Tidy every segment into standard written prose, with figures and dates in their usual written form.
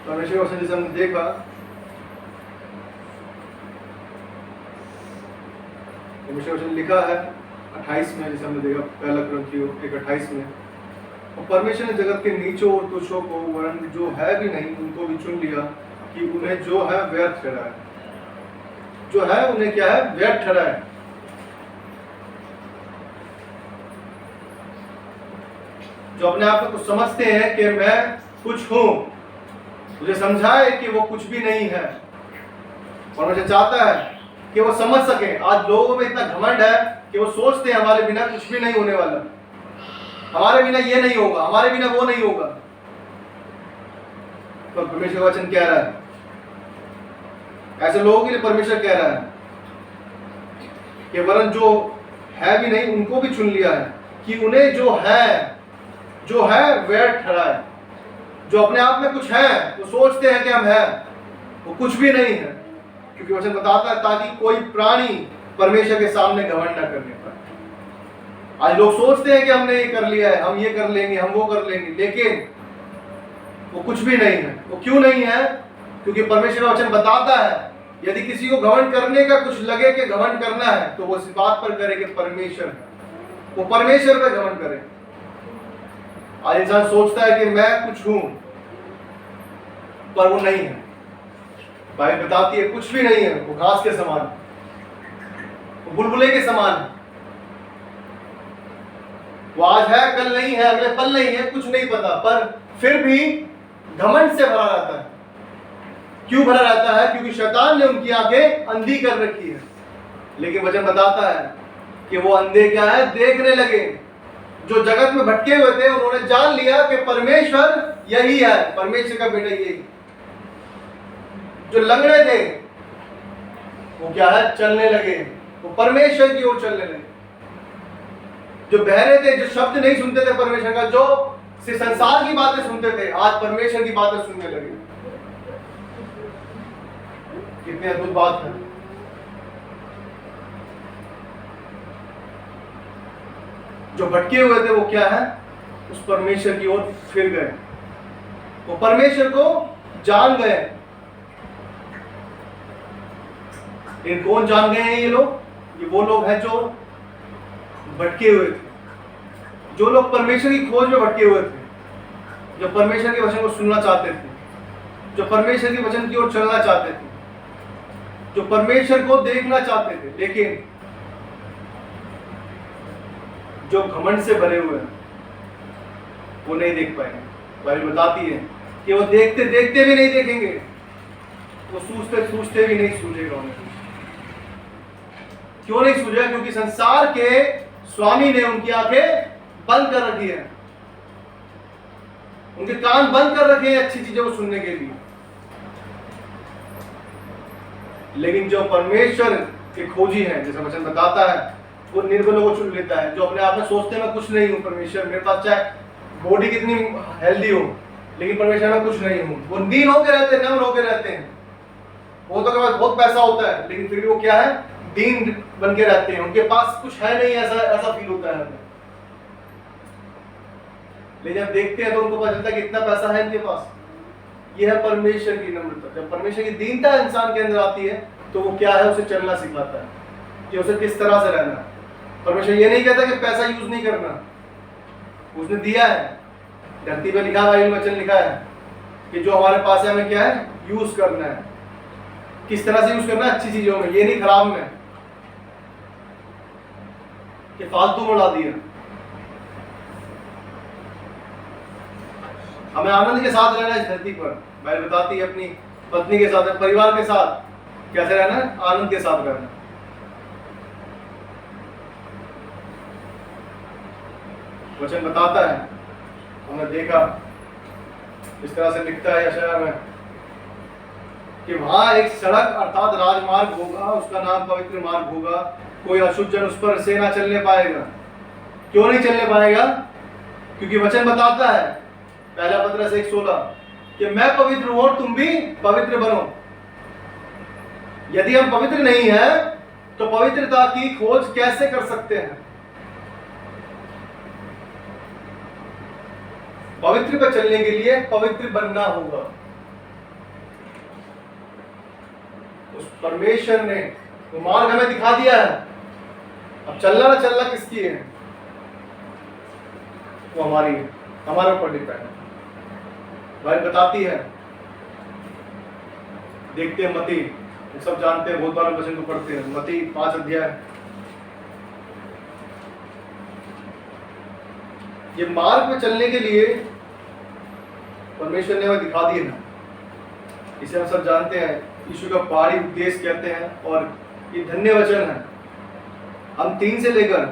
परमेश्वर का वचन जैसे हमने देखा, परमेश्वर का वचन लिखा है 28 में, जैसे हमने देखा पहला कुरिन्थियों 1:28 में, और परमेश्वर ने जगत के नीचों और तुच्छों को वरन जो है भी नहीं उनको भी चुन लिया कि उन्हें जो है व्यर्थ ठहराए। जो है उन्हें क्या है? व्यर्थ ठहराए। जो अपने आप में कुछ समझते हैं कि मैं कुछ हूं, मुझे समझाए कि वो कुछ भी नहीं है। और मुझे चाहता है कि वो समझ सके। आज लोगों में इतना घमंड है कि वो सोचते हैं हमारे बिना कुछ भी नहीं होने वाला, हमारे बिना ये नहीं होगा, हमारे बिना वो नहीं होगा। तो परमेश्वर का वचन कह रहा है, ऐसे लोगों के लिए परमेश्वर कह रहा है कि वरन जो है भी नहीं उनको भी चुन लिया है कि उन्हें जो है व्यर्थ ठहराए। जो अपने आप में कुछ है, वो सोचते हैं कि हम हैं, वो कुछ भी नहीं है। क्योंकि वचन बताता है ताकि कोई प्राणी परमेश्वर के सामने घमंड न करने पाए। आज लोग सोचते हैं कि हमने ये कर लिया है, हम ये कर लेंगे, हम वो कर लेंगे, लेकिन वो कुछ भी नहीं है। वो क्यों नहीं है? क्योंकि परमेश्वर का वचन बताता है यदि किसी को घमंड करने का कुछ लगे कि घमंड करना है तो वो इस बात पर करे कि परमेश्वर है, वो परमेश्वर पर घमंड करे। आज इंसान सोचता है कि मैं कुछ हूं, पर वो नहीं है। बाइबल बताती है कुछ भी नहीं है। वो घास के समान, वो बुलबुले के समान, वो आज है कल नहीं है, अगले पल नहीं है, कुछ नहीं पता, पर फिर भी घमंड से भरा रहता है। क्यों भरा रहता है? क्योंकि शैतान ने उनकी आंखें अंधी कर रखी है। लेकिन वचन बताता है कि वो अंधे क्या है? देखने लगे। जो जगत में भटके हुए थे उन्होंने जान लिया कि परमेश्वर यही है, परमेश्वर का बेटा यही। जो लंगड़े थे वो क्या है? चलने लगे, वो परमेश्वर की ओर चलने लगे। जो बहरे थे, जो शब्द नहीं सुनते थे परमेश्वर का, जो सिर्फ संसार की बातें सुनते थे, आज परमेश्वर की बातें सुनने लगे। कितनी अद्भुत बात है। जो भटके हुए थे वो क्या है? उस परमेश्वर की ओर फिर गए, वो परमेश्वर को जान गए। लेकिन कौन जान गए हैं ये लोग? ये वो लोग हैं जो भटके हुए थे, जो लोग परमेश्वर की खोज में भटके हुए थे, जो परमेश्वर के वचन को सुनना चाहते थे, जो परमेश्वर के वचन की ओर चलना चाहते थे, जो परमेश्वर को देखना चाहते थे, लेकिन जो घमंड से भरे हुए हैं वो नहीं देख पाएंगे। बाइबल बताती है कि वो देखते देखते भी नहीं देखेंगे, वो सूझते सूझते भी नहीं सूझेगा उन्हें। क्यों नहीं सूझेगा? क्योंकि संसार के स्वामी ने उनकी आंखें बंद कर रखी है, उनके कान बंद कर रखे हैं अच्छी चीजों को सुनने के लिए। लेकिन जो परमेश्वर के खोजी हैं, जैसा वचन बताता है, वो निर्बलों को चुन लेता है। जो अपने आप में सोचते हैं मैं कुछ नहीं हूं, परमेश्वर मेरे पास चाहे बॉडी कितनी हेल्दी हो, लेकिन परमेश्वर में कुछ नहीं हूं। वो दीन होकर रहते हैं, नम्र होकर रहते हैं। वो तो के पास बहुत पैसा होता है, लेकिन फिर भी वो क्या है? दीन बन के रहते हैं। उनके पास कुछ है नहीं, ऐसा फील होता है हमें। लेकिन जब देखते हैं तो उनको पता चलता है कि इतना पैसा है इनके पास। ये है परमेश्वर की नम्रता। जब परमेश्वर की दीनता इंसान के अंदर आती है तो वो क्या है? उसे चलना सिखाता है कि उसे किस तरह से रहना। परमेश्वर ये नहीं कहता कि पैसा यूज नहीं करना, उसने दिया है। धरती पे लिखा है, वचन लिखा है कि जो हमारे पास है हमें क्या है? यूज करना है। किस तरह से यूज करना है? अच्छी चीजों में, ये नहीं खराब में कि फालतू में उड़ा दिया। हमें आनंद के साथ रहना है इस धरती पर। बाइबल बताती है अपनी पत्नी के साथ, परिवार के साथ कैसे रहना है? आनंद के साथ रहना। वचन बताता है, हमने देखा इस तरह से लिखता है यशायाह में कि वहां एक सड़क अर्थात राजमार्ग होगा, उसका नाम पवित्र मार्ग होगा। कोई अशुद्ध जन उस पर से ना चलने पाएगा। क्यों नहीं चलने पाएगा? क्योंकि वचन बताता है पहला पत्रस 1:16 कि मैं पवित्र हूं और तुम भी पवित्र बनो। यदि हम पवित्र नहीं हैं तो पवित्रता की खोज कैसे कर सकते हैं? पवित्र पर चलने के लिए पवित्र बनना होगा। परमेश्वर ने वो मार्ग हमें दिखा दिया है। अब चलना ना चलना किसकी है? वो हमारी है, हमारे ऊपर डिपेंड है। भाई बताती है, देखते हैं मती, सब जानते हैं, बहुत बार वचन को पढ़ते हैं, मती 5 अध्याय। ये मार्ग में चलने के लिए परमेश्वर ने हमें दिखा दिया ना, इसे हम सब जानते हैं, यीशु का पहाड़ी उपदेश कहते हैं, और ये धन्य वचन है। हम 3 से लेकर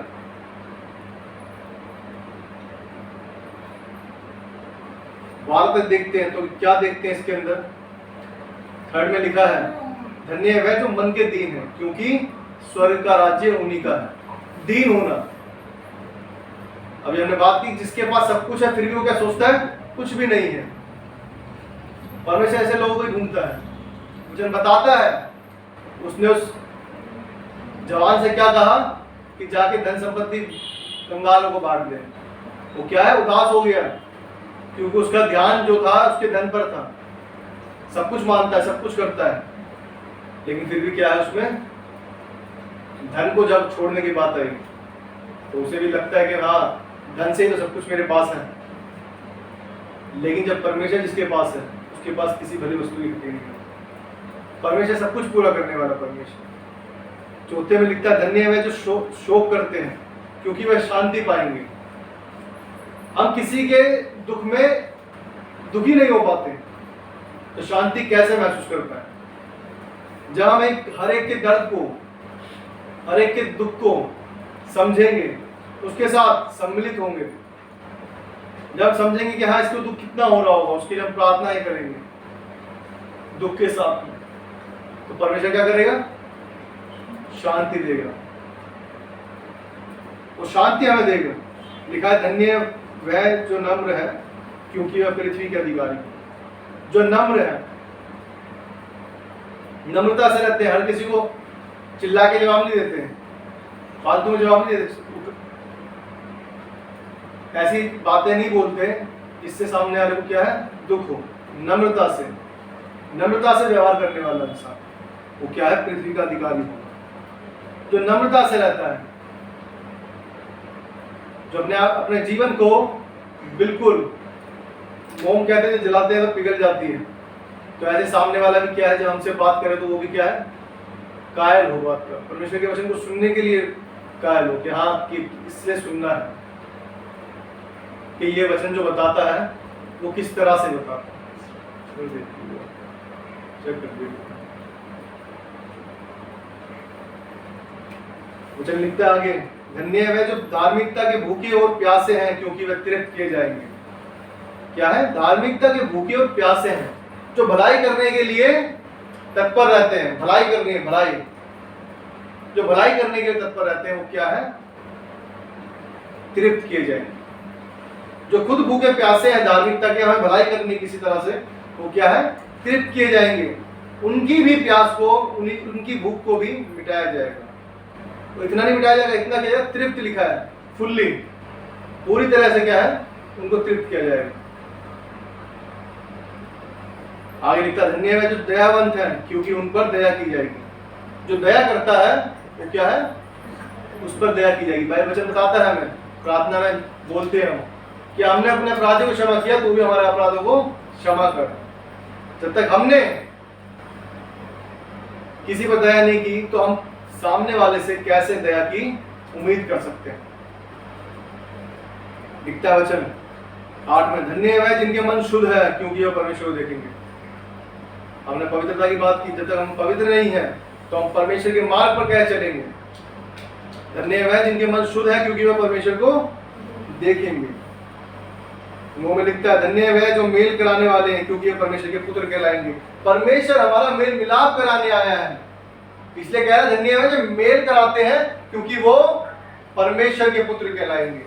12 तक देखते हैं, तो क्या देखते हैं इसके अंदर? 3 में लिखा है, धन्य है वह जो मन के दीन है, क्योंकि स्वर्ग का राज्य उन्हीं का है। दीन होना, अभी हमने बात की, जिसके पास सब कुछ है फिर भी वो क्या सोचता है? कुछ भी नहीं है। परमेश्वर ऐसे लोगों को ढूंढता है। मुझे बताता है, उसने उस जवान से क्या कहा कि जाके धन संपत्ति कंगालों को बांट दे। वो क्या है? उदास हो गया, क्योंकि उसका ध्यान जो था उसके धन पर था। सब कुछ मानता है, सब कुछ करता है, लेकिन फिर भी क्या है उसमें? धन को जब छोड़ने की बात आई तो उसे भी लगता है कि हाँ, धन से ही तो सब कुछ मेरे पास है। लेकिन जब परमेश्वर जिसके पास है, उसके पास किसी भली वस्तु की कमी नहीं है। परमेश्वर सब कुछ पूरा करने वाला परमेश्वर। 4 में लिखता है, धन्य है जो शोक करते हैं, क्योंकि वह शांति पाएंगे। हम किसी के दुख में दुखी नहीं हो पाते, तो शांति कैसे महसूस कर पाए? जब हम हर एक के दर्द को, हर एक के दुख को समझेंगे, उसके साथ सम्मिलित होंगे, जब समझेंगे कि हाँ इसको दुख कितना हो रहा होगा, उसके लिए हम प्रार्थनाएं करेंगे दुख के साथ में, तो परमेश्वर क्या करेगा? शांति देगा। वो शांति हमें देगा। लिखा है, धन्य वह जो नम्र है, क्योंकि वह पृथ्वी के अधिकारी है। जो नम्र है, नम्रता से रहते हैं, हर किसी को चिल्ला के जवाब नहीं देते हैं, फालतू में जवाब नहीं देते, ऐसी बातें नहीं बोलते इससे सामने वाले को क्या है? दुख हो। नम्रता से व्यवहार करने वाला इंसान, वो क्या है? पृथ्वी का अधिकारी होगा। जो नम्रता से रहता है, जो अपने जीवन को बिल्कुल, मोम कहते हैं जलाते हैं तो पिघल जाती है, तो ऐसे सामने वाला भी क्या है, जब हमसे बात करे तो वो भी क्या है? कायल हो बात का। परमेश्वर के वचन को सुनने के लिए कायल हो कि हाँ, कि इसलिए सुनना है कि ये वचन जो बताता है वो किस तरह से बताता है। वचन लिखता है आगे, धन्य है जो धार्मिकता के भूखे और प्यासे हैं, क्योंकि वे तृप्त किए जाएंगे। क्या है? धार्मिकता के भूखे और प्यासे हैं, जो भलाई करने के लिए तत्पर रहते हैं। भलाई करनी है, भलाई, जो भलाई करने के लिए तत्पर रहते हैं, वो क्या है? तृप्त किए जाएंगे। जो खुद भूखे प्यासे हैं धार्मिकता के, हमें भलाई करनी किसी तरह से, वो क्या है? तृप्त किए जाएंगे। उनकी भी प्यास को, उनकी भूख को भी मिटाया जाएगा। तो इतना नहीं मिटाया जाएगा, इतना किया जाएगा, तृप्त लिखा है, फुल्ली, पूरी तरह से क्या है? उनको तृप्त किया जाएगा। आगे लिखता, धन्य है जो दयावंत है, क्योंकि उन पर दया की जाएगी। जो दया करता है वो क्या है? उस पर दया की जाएगी। बाइबल वचन बताता है, हमें प्रार्थना में बोलते हैं कि हमने अपने अपराधों को क्षमा किया, तू भी हमारे अपराधों को क्षमा कर। जब तक हमने किसी पर दया नहीं की, तो हम सामने वाले से कैसे दया की उम्मीद कर सकते हैं? लिखता है वचन 8 में, धन्य है वह जिनके मन शुद्ध है, क्योंकि वह परमेश्वर को देखेंगे। हमने पवित्रता की बात की, जब तक हम पवित्र नहीं है तो हम परमेश्वर के मार्ग पर कैसे चलेंगे? धन्य है वह जिनके मन शुद्ध है, क्योंकि वह परमेश्वर को देखेंगे। में लिखता है, धन्य है वह जो मेल कराने वाले हैं, क्योंकि वह परमेश्वर के पुत्र कहलाएंगे। परमेश्वर हमारा मेल मिलाप कराने आया है, इसलिए कह रहा है धन्य है जो मेल कराते हैं, क्योंकि वो परमेश्वर के पुत्र कहलाएंगे।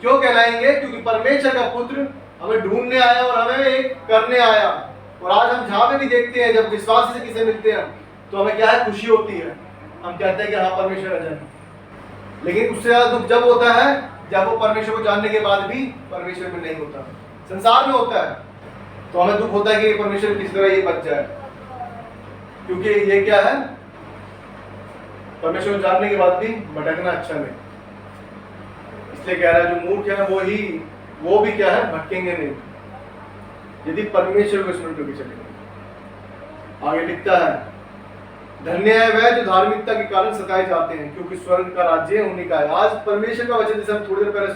क्यों कहलाएंगे? क्योंकि परमेश्वर का पुत्र हमें ढूंढने आया और हमें एक करने आया। और आज हम जहाँ पे भी देखते हैं, जब विश्वासी से किसे मिलते हैं तो हमें क्या है? खुशी होती है। हम कहते हैं कि हाँ, परमेश्वर आ जाए। लेकिन उससे ज्यादा दुख जब होता है जब वो परमेश्वर को जानने के बाद भी परमेश्वर में नहीं होता, संसार में होता है, तो हमें दुख होता है कि परमेश्वर किस तरह ये बच जाए। क्योंकि ये क्या है, परमेश्वर को जानने के बाद भी भटकना अच्छा नहीं। इसलिए कह रहा है जो मूर्ख है वो भी क्या है, भटकेंगे नहीं यदि परमेश्वर को स्मरण करके चलेंगे। आगे लिखता है, धन्य है वह जो धार्मिकता के कारण सताए जाते हैं, क्योंकि स्वर्ग का राज्य उन्हीं का है। आज परमेश्वर का वचन जैसे हम थोड़ी देर पहले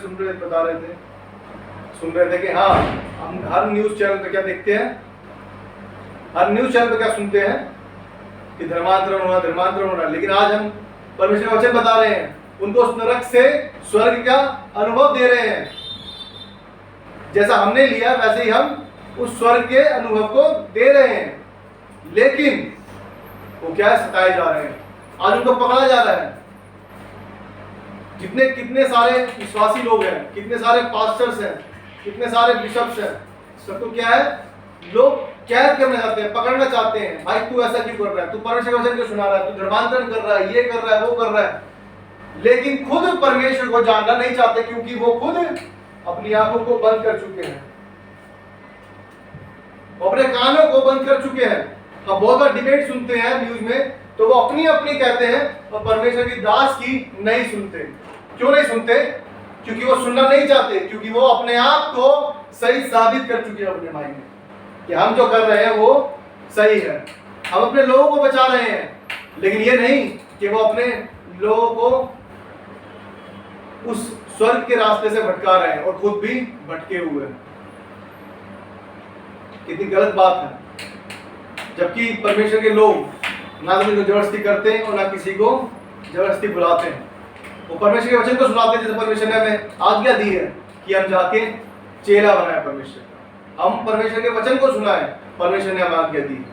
सुन रहे थे कि हाँ, हम हर न्यूज चैनल पे क्या देखते हैं, हर न्यूज चैनल पे क्या सुनते हैं कि धर्मांतरण हो रहा है। लेकिन आज हम परमेश्वर का वचन बता रहे हैं, उनको उस नरक से स्वर्ग का अनुभव दे रहे हैं। जैसा हमने लिया वैसे ही हम उस स्वर्ग के अनुभव को दे रहे हैं। लेकिन वो क्या है, सताए जा रहे हैं, आज उनको पकड़ा जा रहा है। कितने सारे विश्वासी लोग हैं, कितने सारे पास्टर्स हैं, कितने सारे बिशप्स हैं, सबको क्या है, लोग कैद करना चाहते हैं, पकड़ना चाहते हैं। भाई तू ऐसा क्यों कर रहा है, तू परमेश्वर का वचन क्यों सुना रहा है, तू धर्मांतरण कर रहा है, ये कर रहा है, वो कर रहा है। लेकिन खुद परमेश्वर को जानना नहीं चाहते, क्योंकि वो खुद अपनी आंखों को बंद कर चुके हैं, अपने कानों को बंद कर चुके हैं। हम बहुत बार डिबेट सुनते हैं न्यूज में, तो वो अपनी कहते हैं और परमेश्वर की दास की नहीं सुनते। क्यों नहीं सुनते? क्योंकि वो सुनना नहीं चाहते, क्योंकि वो अपने आप को सही साबित कर चुके हैं अपने माइंड में कि हम जो कर रहे हैं वो सही है, हम अपने लोगों को बचा रहे हैं। लेकिन ये नहीं कि वो अपने लोगों को उस स्वर्ग के रास्ते से भटका रहे हैं और खुद भी भटके हुए हैं। कितनी गलत बात है। जबकि परमेश्वर के लोग ना तो किसी को जबरदस्ती करते हैं और ना किसी को जबरदस्ती बुलाते हैं। वो परमेश्वर के वचन को सुनाते हैं, जैसे परमेश्वर ने हमें आज्ञा दी है कि हम जाके चेला बनाए परमेश्वर का। हम परमेश्वर के वचन को सुनाए, परमेश्वर ने हमें आज्ञा दी है,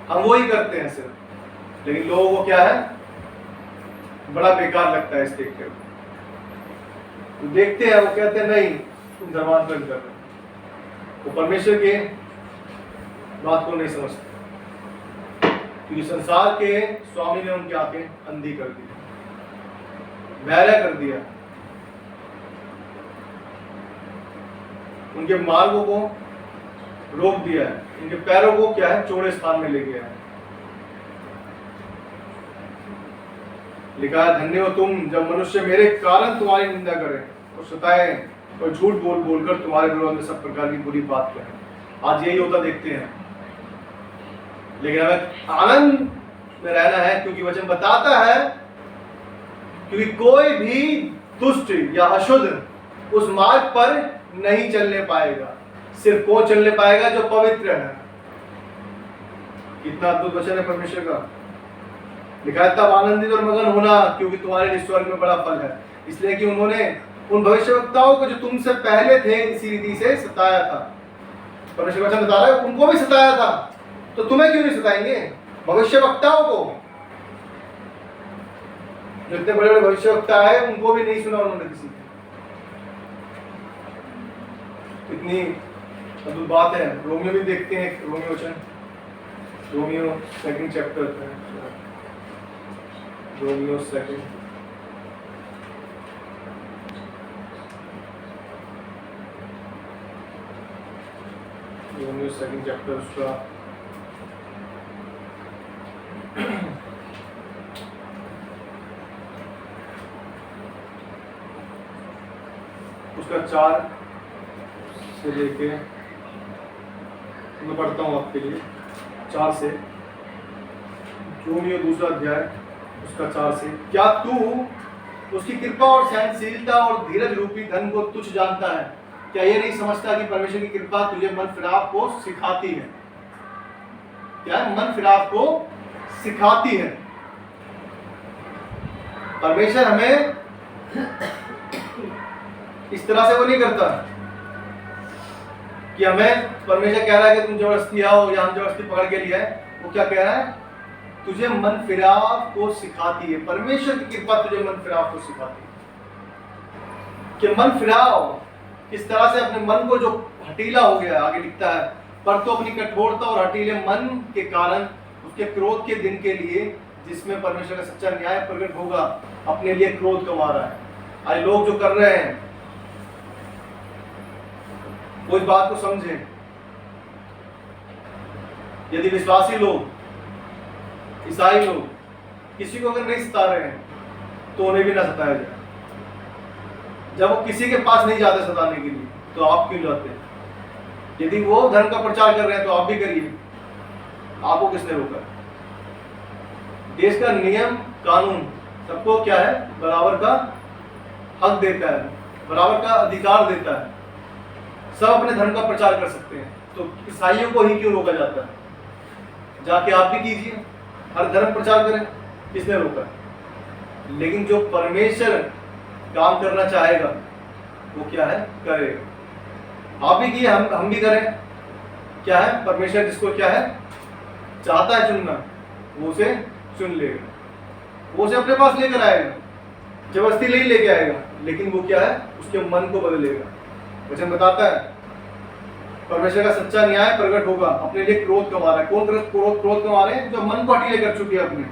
हम वो ही करते हैं सिर्फ। लेकिन लोगों को क्या है, बड़ा बेकार लगता है इस देख कर। देखते हैं, वो कहते हैं नहीं तुम धर्मांतरण कर रहे, वो परमेश्वर के बात को नहीं समझते, क्योंकि संसार के स्वामी ने उनकी आंखें अंधी कर दी, बहरा कर दिया, उनके मार्गों को रोक दिया है, उनके पैरों को क्या है, चौड़े स्थान में ले गया है। लिखा है, धन्य हो तुम जब मनुष्य मेरे कारण तुम्हारी निंदा करें और सताएं और झूठ बोल बोलकर तुम्हारे विरोध में सब प्रकार की बुरी बात करें। आज यही होता देखते हैं। लेकिन हमें आनंद में रहना है, क्योंकि वचन बताता है, क्योंकि कोई भी दुष्ट या अशुद्ध उस मार्ग पर नहीं चलने पाएगा। सिर्फ कौन चलने पाएगा? जो पवित्र है। कितना अद्भुत वचन है परमेश्वर का। लिखा है, तब आनंदित और मगन होना, क्योंकि तुम्हारे लिए स्वर्ग में बड़ा फल है। इसलिए कि उन्होंने उन भविष्यवक्ताओं को जो तुमसे पहले थे इसी रीति से सताया था। परमेश्वर वचन बता रहा है, उनको भी सताया था, तो तुम्हें क्यों नहीं सताएंगे? भविष्यवक्ताओं को, जो इतने बड़े बड़े भविष्यवक्ता है, उनको भी नहीं सुना उन्होंने किसी को। इतनी अद्भुत बात है। रोमियो भी देखते हैं, रोमियो वचन, Romeo 2nd chapter, Romeo 2nd chapter उसका उसका 4 से लेके, मैं पढ़ता हूँ आपके लिए 4 से, रोमियो 2 अध्याय उसका 4 से। क्या तू उसकी कृपा और सहनशीलता और धीरज रूपी धन को तुच्छ जानता है? क्या ये नहीं समझता कि परमेश्वर की कृपा तुझे मन फिराव को सिखाती है? क्या है? मन फिराव को सिखाती है। परमेश्वर हमें इस तरह से वो नहीं करता कि हमें परमेश्वर कह रहा है कि तुम जबरदस्ती आओ या हम जबरदस्ती पकड़ के लिए। वो क्या कह रहा है? तुझे मन फिराव को सिखाती है। परमेश्वर की कृपा तुझे मन फिराव को सिखाती है कि मन फिराव किस तरह से अपने मन को जो हटीला हो गया। आगे लिखता है, पर तो अपनी कठोरता और हटीले मन के कारण उसके क्रोध के दिन के लिए, जिसमें परमेश्वर का सच्चा न्याय प्रकट होगा, अपने लिए क्रोध कमा रहा है। आज लोग जो कर रहे हैं वो इस बात को समझें। यदि विश्वासी लोग ईसाई लोग किसी को अगर नहीं सता रहे हैं तो उन्हें भी ना सताया जाए। जब वो किसी के पास नहीं जाते सताने के लिए तो आप क्यों जाते हैं? यदि वो धर्म का प्रचार कर रहे हैं तो आप भी करिए, आपको किसने रोका? देश का नियम कानून सबको क्या है? बराबर का हक देता है, बराबर का अधिकार देता है, सब अपने धर्म का प्रचार कर सकते हैं। तो ईसाइयों को ही क्यों रोका जाता है? जाके आप भी कीजिए, हर धर्म प्रचार करें, किसने रोका? लेकिन जो परमेश्वर काम करना चाहेगा वो क्या है? करेगा। आप भी किए, हम भी करें। क्या है? परमेश्वर जिसको क्या है चाहता है चुनना, वो उसे चुन लेगा, वो उसे अपने पास लेकर आएगा, जबरदस्ती नहीं लेके आएगा, लेकिन वो क्या है? उसके मन को बदलेगा। वचन बताता है परमेश्वर का सच्चा न्याय प्रकट होगा। अपने लिए क्रोध कमा रहा है। कौन क्रोध कमा रहे हैं? जो मन को हटीले कर चुके हैं अपने,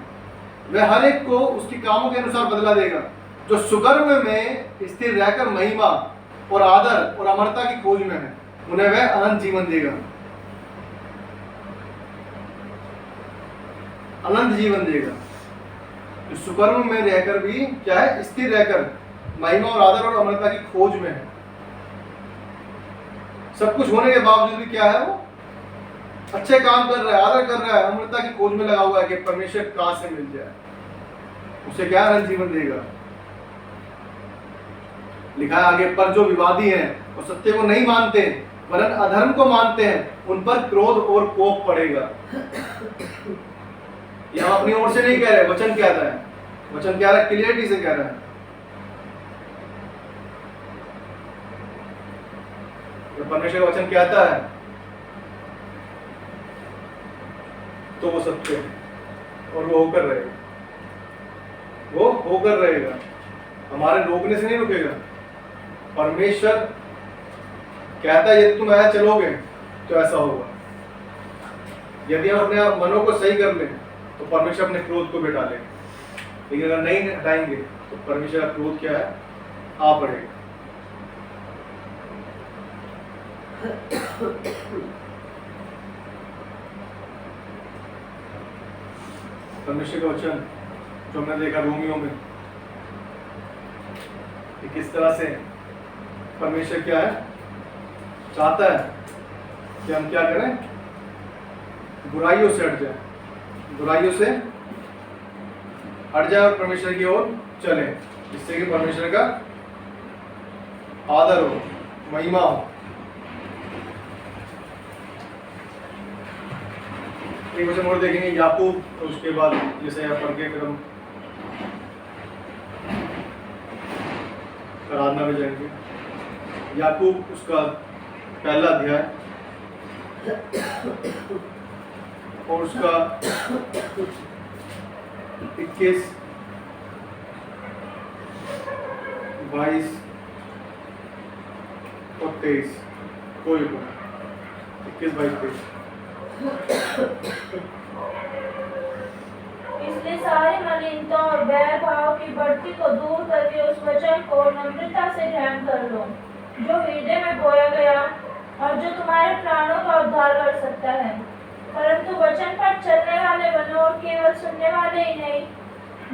वह हर एक को उसके कामों के अनुसार बदला देगा। जो सुकर्म में स्थिर रहकर महिमा और आदर और अमरता की खोज में है, उन्हें वह अनंत जीवन देगा। अनंत जीवन देगा। जो सुकर्म में रहकर भी क्या है? स्थिर रहकर महिमा और आदर और अमरता की खोज में है। सब कुछ होने के बावजूद भी क्या है? वो अच्छे काम कर रहा है, आदर कर रहा है, अमरता की खोज में लगा हुआ है कि परमेश्वर कहां से मिल जाए, उसे क्या अनंत जीवन देगा। लिखा है आगे, पर जो विवादी हैं और सत्य को नहीं मानते वरन अधर्म को मानते हैं, उन पर क्रोध और कोप पड़ेगा। ये हम अपनी ओर से नहीं कह रहे, वचन कह रहा है। वचन कह रहा है, क्लियरिटी से कह रहा है। परमेश्वर का वचन कहता है तो वो सत्य है और वो होकर रहेगा, वो होकर रहेगा। हमारे रोकने से नहीं रुकेगा। परमेश्वर कहता है यदि तुम ऐसा चलोगे तो ऐसा होगा। यदि हम अपने मनों को सही कर लें तो परमेश्वर अपने क्रोध को बिठा लेगा, लेकिन अगर नहीं हटाएंगे तो परमेश्वर का क्रोध क्या है? आ पड़ेगा। परमेश्वर का वचन जो हमने देखा रोमियो में, कि किस तरह से परमेश्वर क्या है? चाहता है कि हम क्या करें? बुराइयों से हट जाए, बुराइयों से हट जाए और परमेश्वर की ओर चले, जिससे कि परमेश्वर का आदर हो, महिमा हो। एक वचन और देखेंगे याकूब, उसके बाद जैसे आप पढ़ के फिर हम आराधना में जाएंगे। याकूब उसका पहला अध्याय और उसका 21, 22 और 23, कोई 21, 22, 23। इसलिए सारी मलिनता और बैर भाव की बढ़ती को दूर करके उस वचन को नम्रता से ग्रहण कर लो, जो हृदय में बोया गया और जो तुम्हारे प्राणों का उद्धार कर सकता है। परंतु वचन पर चलने वाले बनो और केवल सुनने वाले ही नहीं,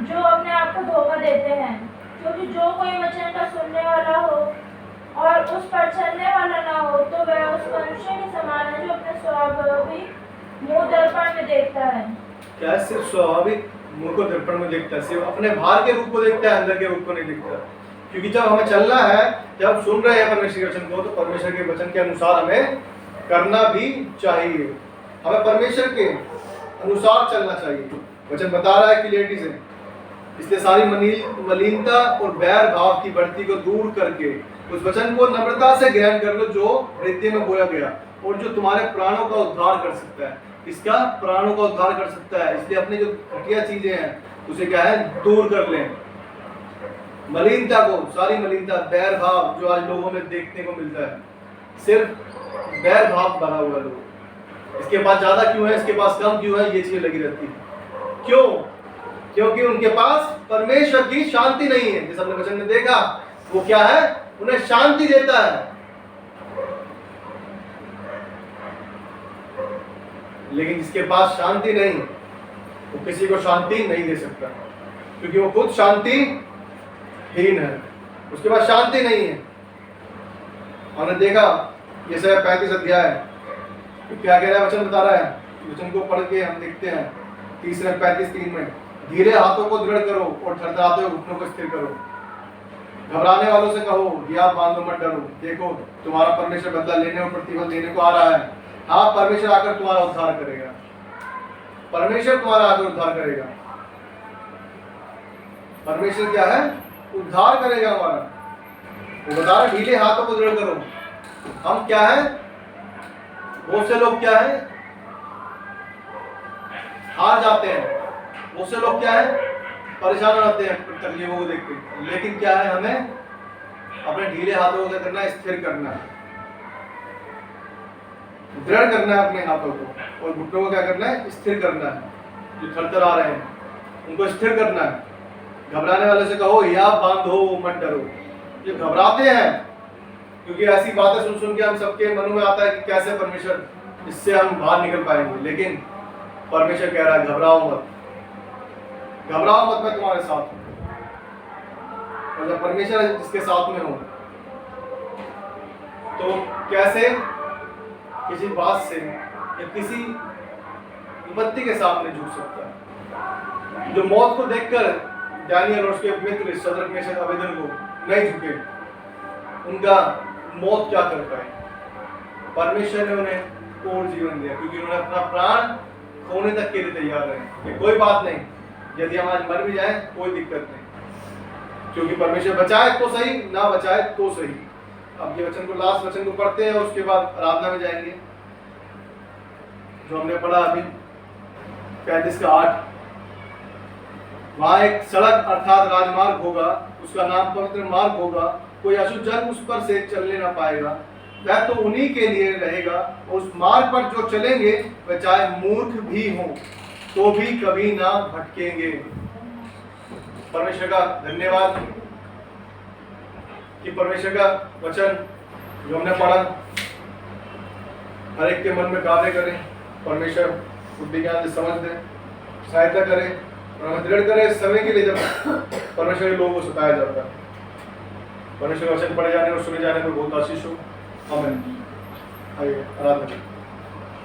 जो अपने आप को धोखा देते हैं। क्योंकि जो कोई वचन का सुनने वाला हो और उस पर चलने वाला ना हो, तो वह उस मनुष्य के समान है जो अपने स्वाभाविक मुंह दर्पण में देखता है। क्या सिर्फ स्वाभाविक मुंह को दर्पण में देखता है? सिर्फ अपने बाहर के रूप को देखता है, अंदर के रूप को नहीं देखता। क्योंकि जब हमें चलना है, जब सुन रहे हैं परमेश्वर के वचन को, तो परमेश्वर के वचन के अनुसार हमें करना भी चाहिए। हमें परमेश्वर के अनुसार चलना चाहिए। वचन बता रहा है क्लियरिटी से, इसलिए सारी मलिनता और बैर भाव की बढ़ती को दूर करके उस वचन को नम्रता से ग्रहण कर लो, जो हृदय में बोया गया और जो तुम्हारे प्राणों का उद्धार कर सकता है। इसका प्राणों का उद्धार कर सकता है। इसलिए अपनी जो घटिया चीजें हैं उसे क्या है? दूर कर लें। मलिनता को, सारी मलिनता, बैर भाव जो आज लोगों में देखने को मिलता है, सिर्फ बैर भाव भरा हुआ लोग। इसके पास ज्यादा क्यों है, इसके पास कम क्यों है, ये चीजें लगी रहती है। क्यों? क्योंकि उनके पास परमेश्वर की शांति नहीं है। जैसे हमने वचन में देखा, वो क्या है? उन्हें शांति देता है। लेकिन जिसके पास शांति नहीं, वो किसी को शांति नहीं दे सकता, क्योंकि वो खुद शांतिहीन है, उसके पास शांति नहीं है। हमने देखा यशायाह 35 अध्याय तो क्या कह रहा है, वचन बता रहा है, वचन को पढ़ के हम देखते हैं 35:3 में, धीरे हाथों को दृढ़ करो और थरथराते हुए घुटनों को स्थिर करो। घबराने वालों से कहो कि आप बांधो मत डरो, देखो तुम्हारा परमेश्वर बदला लेने और प्रतिफल देने को आ रहा है। हाँ, परमेश्वर आकर तुम्हारा उद्धार करेगा, परमेश्वर तुम्हारा आकर उद्धार करेगा। परमेश्वर क्या है, उद्धार करेगा हमारा। वो बता रहे ढीले हाथों को दृढ़ करो। हम क्या है, बहुत से लोग क्या है, हार जाते हैं, बहुत से लोग क्या है, परेशान हो जाते हैं तकलीफों को देख के। लेकिन क्या है, हमें अपने ढीले हाथों को क्या करना है, स्थिर करना है, दृढ़ करना है अपने हाथों को, और घुटनों को क्या करना है, स्थिर करना है। जो थरथर आ रहे हैं उनको स्थिर करना है। घबराने वाले से कहो या बांधो मत डरो। जो घबराते हैं, क्योंकि ऐसी बातें सुन सुन के हम सबके मन में आता है कि कैसे परमेश्वर इससे हम बाहर निकल पाएंगे, लेकिन परमेश्वर कह रहा है घबराओ मत, घबराओ मत, मैं तुम्हारे साथ हूं। और जब परमेश्वर जिसके साथ में हो तो कैसे किसी बात से या किसी विपत्ति के सामने झुक सकता है। जो मौत को देखकर दानियल और उसके मित्र शद्रक मेशक अबेदनगो नहीं झुके, उनका मौत क्या कर पाए, परमेश्वर ने उन्हें और जीवन दिया, क्योंकि उन्होंने अपना प्राण खोने तक के लिए तैयार रहे कि कोई बात नहीं, यदि हम आज मर भी जाए कोई दिक्कत नहीं, क्योंकि परमेश्वर बचाए तो सही, ना बचाए तो सही। अब ये वचन को, लास्ट वचन को पढ़ते हैं और उसके बाद आराधना में जाएंगे। जो हमने पढ़ा अभी 35:8, वहां एक सड़क अर्थात राजमार्ग होगा, उसका नाम पवित्र मार्ग होगा, कोई अशुद्ध जन उस पर से चलने ना पाएगा, वह तो उन्हीं के लिए रहेगा। और उस मार्ग पर जो चलेंगे वह चाहे मूर्ख भी हो तो भी कभी ना भटकेंगे। परमेश्वर का धन्यवाद कि परमेश्वर का वचन जो हमने पढ़ा हर एक के मन में कार्य करें। परमेश्वर बुद्धि ज्ञान से समझ दे, सहायता करे और हमें दृढ़ करे इस समय के लिए जब परमेश्वर के लोगों को सताया जाता है। परमेश्वर वचन पढ़े जाने और सुने जाने पर बहुत आशीष हो। आमीन। आइए आराधना।